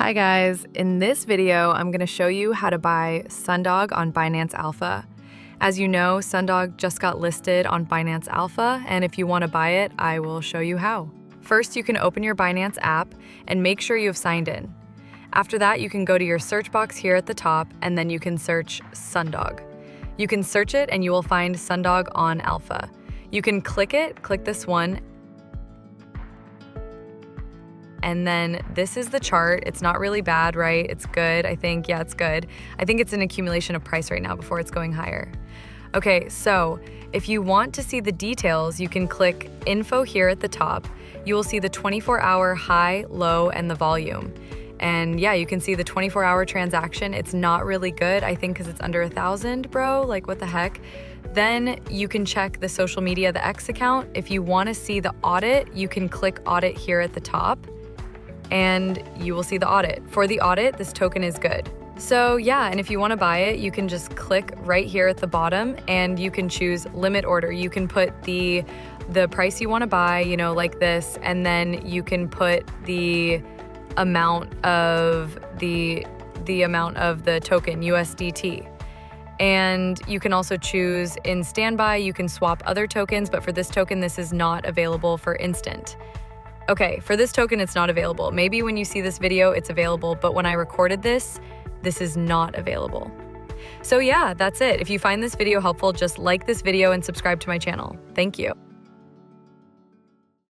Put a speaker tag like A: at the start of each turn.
A: Hi guys, in this video, I'm going to show you how to buy Sundog on Binance Alpha. As you know, Sundog just got listed on Binance Alpha, and if you want to buy it, I will show you how. First, you can open your Binance app and make sure you have signed in. After that, you can go to your search box here at the top, and then you can search Sundog. You can search it and you will find Sundog on Alpha. You can click this one, and then this is the chart. It's not really bad, right? It's good, I think. Yeah, it's good. I think it's an accumulation of price right now before it's going higher. Okay, so if you want to see the details, you can click info here at the top. You will see the 24-hour high, low, and the volume. And yeah, you can see the 24-hour transaction. It's not really good, I think, because it's under 1,000, bro. Like, what the heck? Then you can check the social media, the X account. If you want to see the audit, you can click audit here at the top, and you will see the audit. For the audit, this token is good. So yeah, and if you want to buy it, you can just click right here at the bottom and you can choose limit order. You can put the price you want to buy, you know, like this, and then you can put the amount of the token, USDT. And you can also choose in standby. You can swap other tokens, but for this token, this is not available for instant. Okay, for this token, it's not available. Maybe when you see this video, it's available, but when I recorded this is not available. So yeah, that's it. If you find this video helpful, just like this video and subscribe to my channel. Thank you.